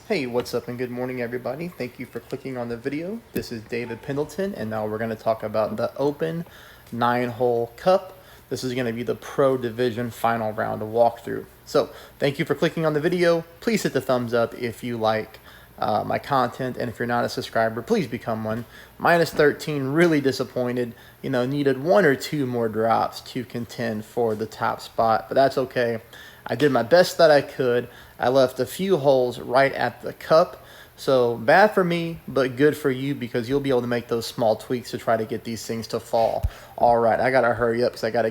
Hey, what's up and good morning everybody. Thank you for clicking on the video. This is David Pendleton and now we're going to talk about the Open 9-hole Cup. This is going to be the Pro Division final round walkthrough. So thank you for clicking on the video. Please hit the thumbs up if you like my content, and if you're not a subscriber, please become one. Minus 13, really disappointed. You know, needed one or two more drops to contend for the top spot, but that's okay. I did my best that I could. I left a few holes right at the cup. So bad for me, but good for you because you'll be able to make those small tweaks to try to get these things to fall. All right, I got to hurry up because I got to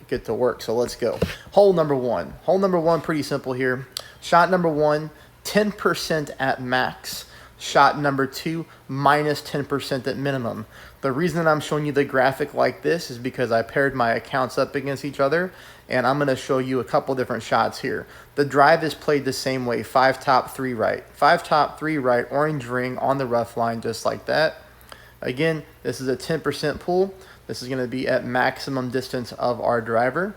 get to work. So let's go. Hole number one. Hole number one, pretty simple here. Shot number one, 10% at max. Shot number two, minus 10% at minimum. The reason that I'm showing you the graphic like this is because I paired my accounts up against each other, and I'm going to show you a couple different shots here. The drive is played the same way, 5 top, 3 right. 5 top, 3 right, orange ring on the rough line just like that. Again, this is a 10% pull. This is going to be at maximum distance of our driver.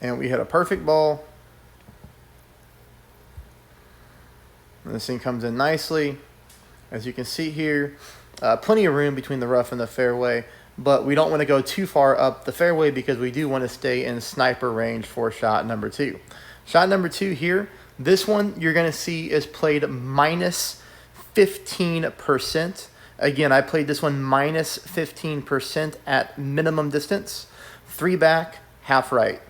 And we hit a perfect ball. And this thing comes in nicely. As you can see here, plenty of room between the rough and the fairway, but we don't want to go too far up the fairway because we do want to stay in sniper range for shot number two. Shot number two here, this one you're going to see is played minus 15%. Again, I played this one minus 15% at minimum distance. 3 back, half right.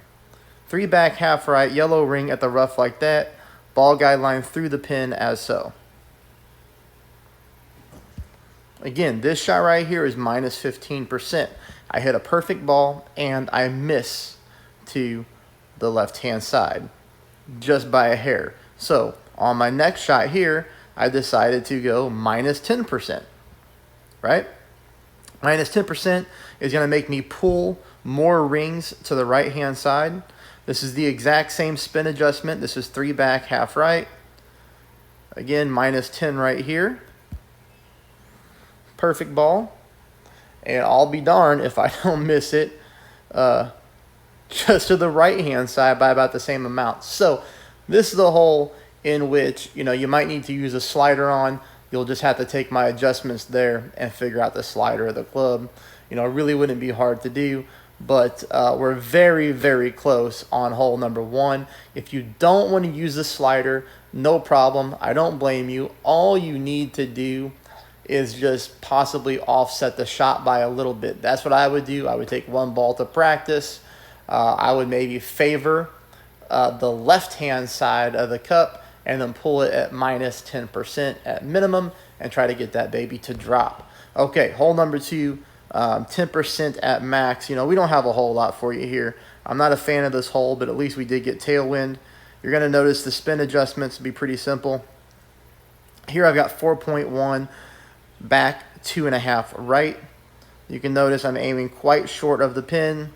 3 back, half right, yellow ring at the rough like that. Ball guideline through the pin as so. Again, this shot right here is minus 15%. I hit a perfect ball and I miss to the left-hand side just by a hair. So on my next shot here, I decided to go minus 10%, right? Minus 10% is going to make me pull more rings to the right-hand side. This is the exact same spin adjustment. This is 3 back, half right. Again, minus 10 right here. Perfect ball. And I'll be darned if I don't miss it just to the right-hand side by about the same amount. So this is the hole in which, you know, you might need to use a slider on. You'll just have to take my adjustments there and figure out the slider of the club. You know, it really wouldn't be hard to do. But we're very, very close on hole number one. If you don't want to use the slider, no problem. I don't blame you. All you need to do is just possibly offset the shot by a little bit. That's what I would do. I would take one ball to practice. I would maybe favor the left-hand side of the cup and then pull it at minus 10% at minimum and try to get that baby to drop. Okay, hole number two. 10% at max. You know, we don't have a whole lot for you here. I'm not a fan of this hole, but at least we did get tailwind. You're going to notice the spin adjustments be pretty simple. Here I've got 4.1 back, 2.5 right. You can notice I'm aiming quite short of the pin,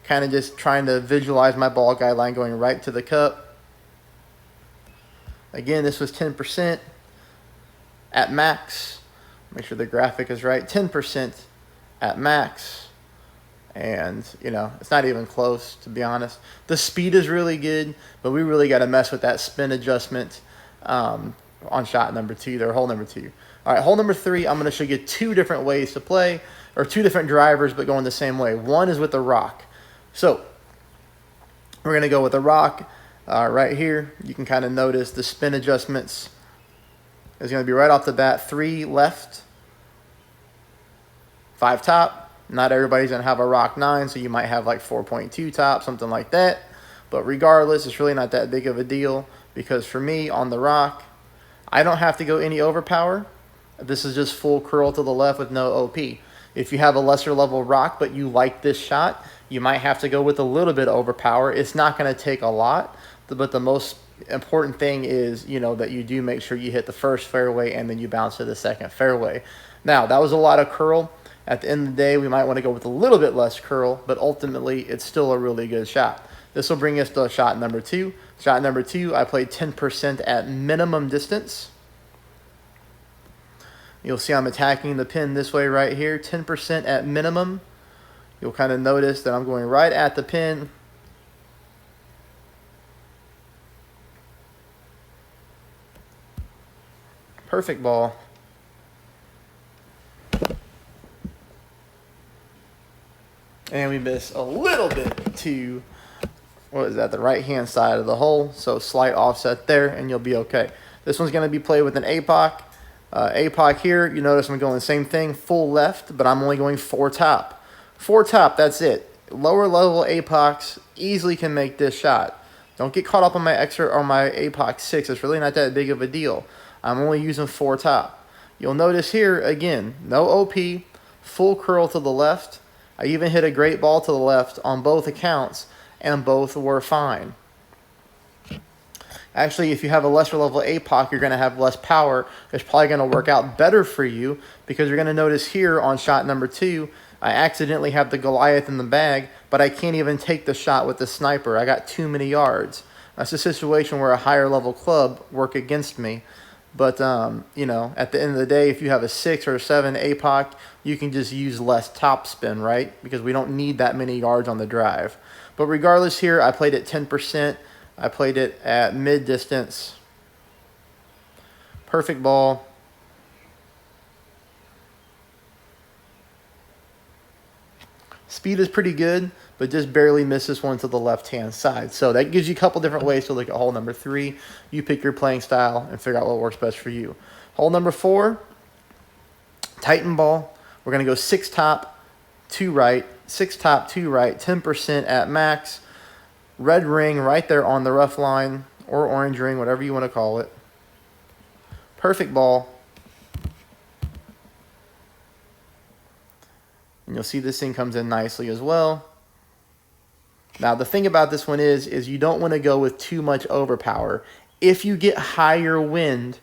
kind of just trying to visualize my ball guideline going right to the cup. Again, this was 10% at max. Make sure the graphic is right. 10% at max, and you know, it's not even close, to be honest. The speed is really good, but we really got to mess with that spin adjustment on shot number two there, hole number two. All right, hole number three, I'm going to show you 2 different ways to play, or 2 different drivers but going the same way. One is with the rock. So we're going to go with the rock right here. You can kind of notice the spin adjustments is going to be right off the bat. 3 left, 5 top. Not everybody's going to have a rock 9, so you might have like 4.2 top, something like that. But regardless, it's really not that big of a deal because for me on the rock, I don't have to go any overpower. This is just full curl to the left with no OP. If you have a lesser level rock but you like this shot, you might have to go with a little bit of overpower. It's not going to take a lot, but the most important thing is, you know, that you do make sure you hit the first fairway and then you bounce to the second fairway. Now, that was a lot of curl. At the end of the day, we might want to go with a little bit less curl, but ultimately, it's still a really good shot. This will bring us to shot number two. Shot number two, I played 10% at minimum distance. You'll see I'm attacking the pin this way right here, 10% at minimum. You'll kind of notice that I'm going right at the pin. Perfect ball. And we miss a little bit to, what is that, the right-hand side of the hole. So slight offset there, and you'll be okay. This one's going to be played with an APOC. APOC here, you notice I'm going the same thing, full left, but I'm only going 4 top. 4 top, that's it. Lower level APOCs easily can make this shot. Don't get caught up on my extra or my APOC 6. It's really not that big of a deal. I'm only using 4 top. You'll notice here, again, no OP, full curl to the left. I even hit a great ball to the left on both accounts, and both were fine. Actually, if you have a lesser level APOC, you're going to have less power. It's probably going to work out better for you because you're going to notice here on shot number 2, I accidentally have the Goliath in the bag, but I can't even take the shot with the sniper. I got too many yards. That's a situation where a higher level club work against me. But, you know, at the end of the day, if you have a 6 or a 7 APOC, you can just use less top spin, right? Because we don't need that many yards on the drive. But regardless here, I played at 10%. I played it at mid-distance. Perfect ball. Speed is pretty good, but just barely missed this one to the left-hand side. So that gives you a couple different ways to look at hole number 3. You pick your playing style and figure out what works best for you. Hole number 4, Titan ball. We're going to go 6 top, 2 right, 6 top, 2 right, 10% at max. Red ring right there on the rough line, or orange ring, whatever you want to call it. Perfect ball. And you'll see this thing comes in nicely as well. Now, the thing about this one is you don't want to go with too much overpower. If you get higher wind,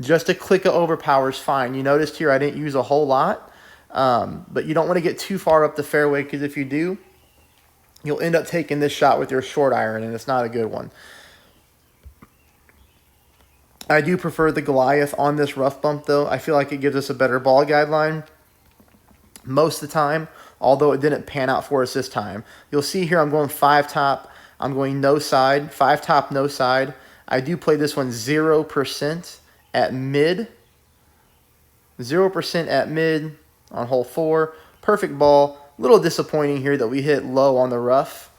just a click of overpower is fine. You noticed here I didn't use a whole lot, but you don't want to get too far up the fairway because if you do, you'll end up taking this shot with your short iron, and it's not a good one. I do prefer the Goliath on this rough bump, though. I feel like it gives us a better ball guideline most of the time, although it didn't pan out for us this time. You'll see here I'm going 5 top. I'm going no side, 5 top, no side. I do play this one 0% at mid. 0% at mid on hole 4. Perfect ball. Little disappointing here that we hit low on the rough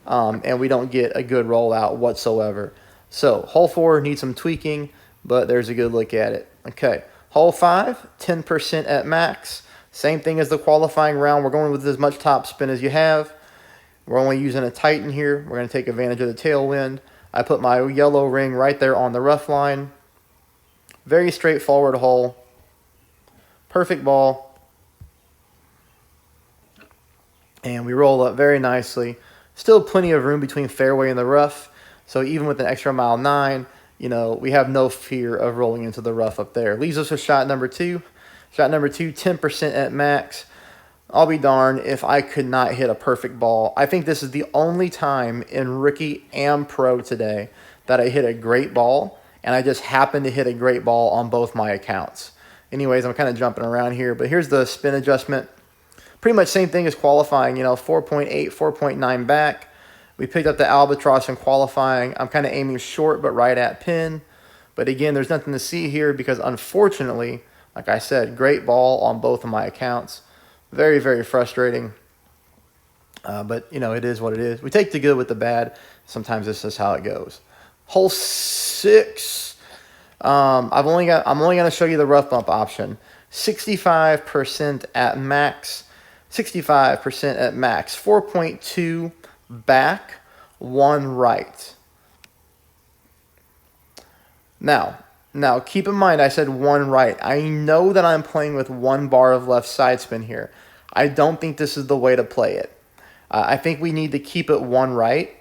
and we don't get a good rollout whatsoever. So hole 4 needs some tweaking, but there's a good look at it. Okay, hole 5, 10% at max. Same thing as the qualifying round. We're going with as much top spin as you have. We're only using a Titan here. We're going to take advantage of the tailwind. I put my yellow ring right there on the rough line. Very straightforward hole. Perfect ball. And we roll up very nicely. Still plenty of room between fairway and the rough. So even with an extra mile 9, you know, we have no fear of rolling into the rough up there. Leaves us with shot number 2. Shot number 2, 10% at max. I'll be darned if I could not hit a perfect ball. I think this is the only time in rookie and pro today that I hit a great ball, and I just happened to hit a great ball on both my accounts. Anyways, I'm kind of jumping around here, but here's the spin adjustment. Pretty much same thing as qualifying, you know, 4.8, 4.9 back. We picked up the albatross in qualifying. I'm kind of aiming short but right at pin. But again, there's nothing to see here because unfortunately, like I said, great ball on both of my accounts. Very, very frustrating. But, you know, it is what it is. We take the good with the bad. Sometimes this is how it goes. Hole 6. I'm only going to show you the rough bump option. 65% at max. 65% at max. 4.2 back, 1 right. Now, keep in mind I said 1 right. I know that I'm playing with 1 bar of left side spin here. I don't think this is the way to play it. I think we need to keep it 1 right.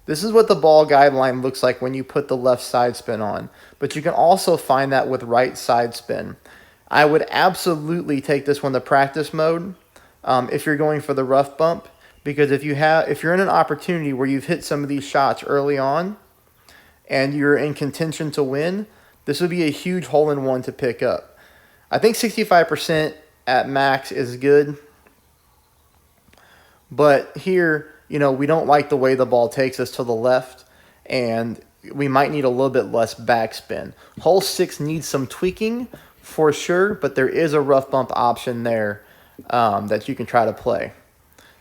This is what the ball guideline looks like when you put the left side spin on. But you can also find that with right side spin. I would absolutely take this one to practice mode if you're going for the rough bump. Because if you're in an opportunity where you've hit some of these shots early on and you're in contention to win, this would be a huge hole-in-one to pick up. I think 65% at max is good. But here, you know, we don't like the way the ball takes us to the left. And, we might need a little bit less backspin. Hole 6 needs some tweaking for sure, but there is a rough bump option there that you can try to play.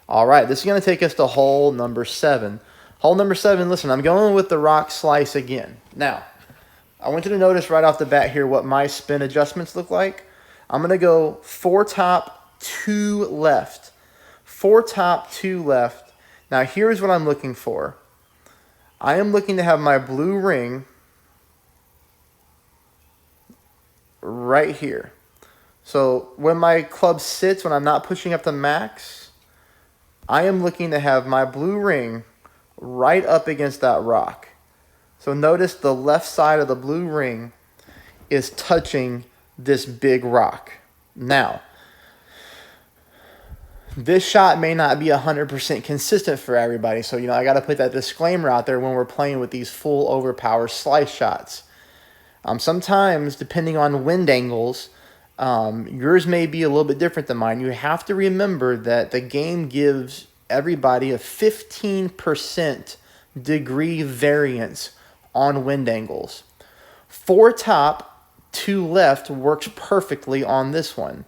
All right, this is going to take us to hole number 7. Hole number 7, listen, I'm going with the rock slice again. Now, I want you to notice right off the bat here what my spin adjustments look like. I'm going to go 4 top, 2 left. 4 top, 2 left. Now, here's what I'm looking for. I am looking to have my blue ring right here. So when my club sits, when I'm not pushing up the max, I am looking to have my blue ring right up against that rock. So notice the left side of the blue ring is touching this big rock. Now, this shot may not be 100% consistent for everybody. So, I got to put that disclaimer out there when we're playing with these full overpower slice shots. Sometimes, depending on wind angles, yours may be a little bit different than mine. You have to remember that the game gives everybody a 15% degree variance on wind angles. 4 top, 2 left works perfectly on this one.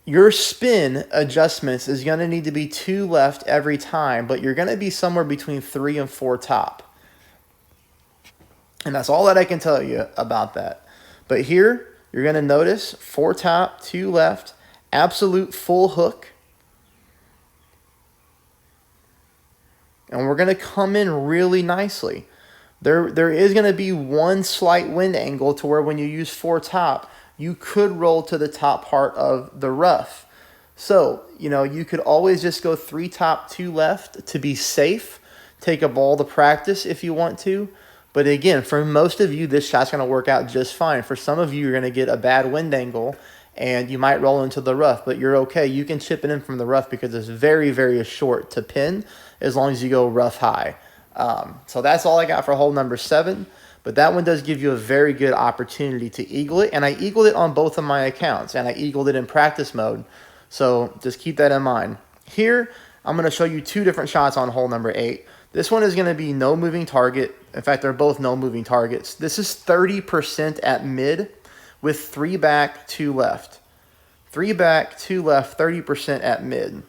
Your spin adjustments is going to need to be 2 left every time, but you're going to be somewhere between 3 and 4 top. And that's all that I can tell you about that. But here, you're going to notice 4 top, 2 left, absolute full hook. And we're going to come in really nicely. There is going to be one slight wind angle to where when you use 4 top, you could roll to the top part of the rough. So, you could always just go 3 top, 2 left to be safe. Take a ball to practice if you want to. But again, for most of you, this shot's going to work out just fine. For some of you, you're going to get a bad wind angle, and you might roll into the rough. But you're okay. You can chip it in from the rough because it's very, very short to pin as long as you go rough high. So that's all I got for hole number 7. But that one does give you a very good opportunity to eagle it. And I eagled it on both of my accounts. And I eagled it in practice mode. So just keep that in mind. Here, I'm going to show you 2 different shots on hole number 8. This one is going to be no moving target. In fact, they're both no moving targets. This is 30% at mid with 3 back, 2 left. 3 back, 2 left, 30% at mid.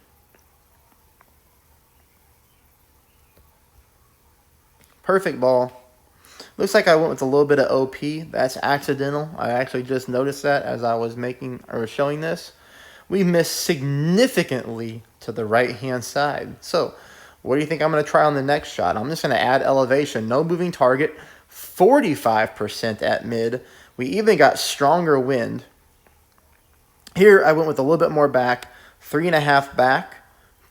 Perfect ball. Looks like I went with a little bit of OP. That's accidental. I actually just noticed that as I was showing this. We missed significantly to the right-hand side. So, what do you think I'm going to try on the next shot? I'm just going to add elevation. No moving target. 45% at mid. We even got stronger wind. Here, I went with a little bit more back. 3.5 back.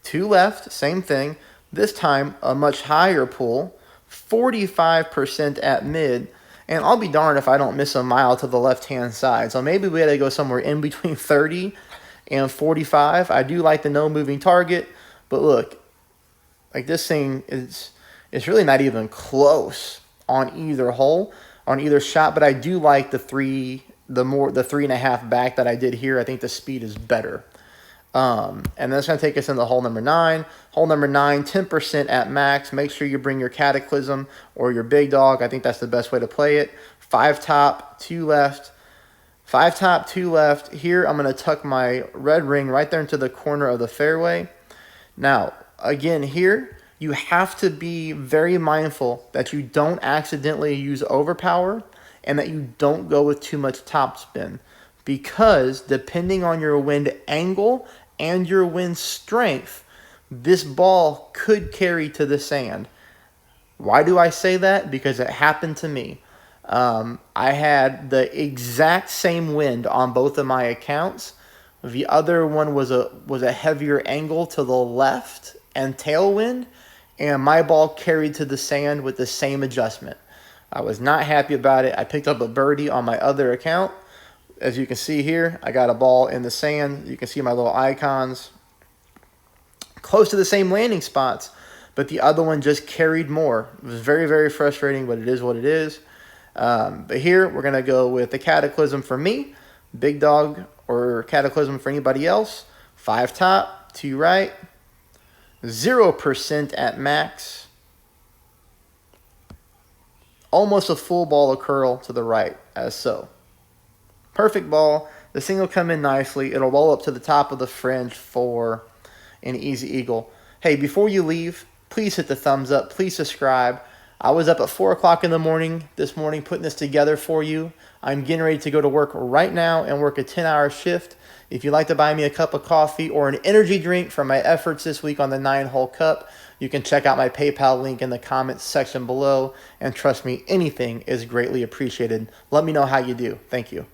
2 left. Same thing. This time, a much higher pull. 45% at mid, and I'll be darned if I don't miss a mile to the left-hand side. So maybe we had to go somewhere in between 30 and 45. I do like the no moving target, but look, like this thing it's really not even close on either hole, on either shot. But I do like the 3.5 back that I did here. I think the speed is better. And that's going to take us into hole number 9. Hole number 9, 10% at max. Make sure you bring your Cataclysm or your Big Dog. I think that's the best way to play it. 5 top, 2 left. 5 top, 2 left. Here, I'm going to tuck my red ring right there into the corner of the fairway. Now, again, here, you have to be very mindful that you don't accidentally use overpower and that you don't go with too much topspin. Because depending on your wind angle and your wind strength, this ball could carry to the sand. Why do I say that? Because it happened to me. I had the exact same wind on both of my accounts. The other one was a heavier angle to the left and tailwind, and my ball carried to the sand with the same adjustment. I was not happy about it. I picked up a birdie on my other account. As you can see here, I got a ball in the sand. You can see my little icons. Close to the same landing spots, but the other one just carried more. It was very, very frustrating, but it is what it is. But here, we're going to go with the Cataclysm for me, Big Dog or Cataclysm for anybody else. 5 top, 2 right, 0% at max. almost a full ball of curl to the right, as so. Perfect ball. This thing will come in nicely. It'll roll up to the top of the fringe for an easy eagle. Hey, before you leave, please hit the thumbs up. Please subscribe. I was up at 4 o'clock in the morning this morning putting this together for you. I'm getting ready to go to work right now and work a 10-hour shift. If you'd like to buy me a cup of coffee or an energy drink from my efforts this week on the 9-hole cup, you can check out my PayPal link in the comments section below. And trust me, anything is greatly appreciated. Let me know how you do. Thank you.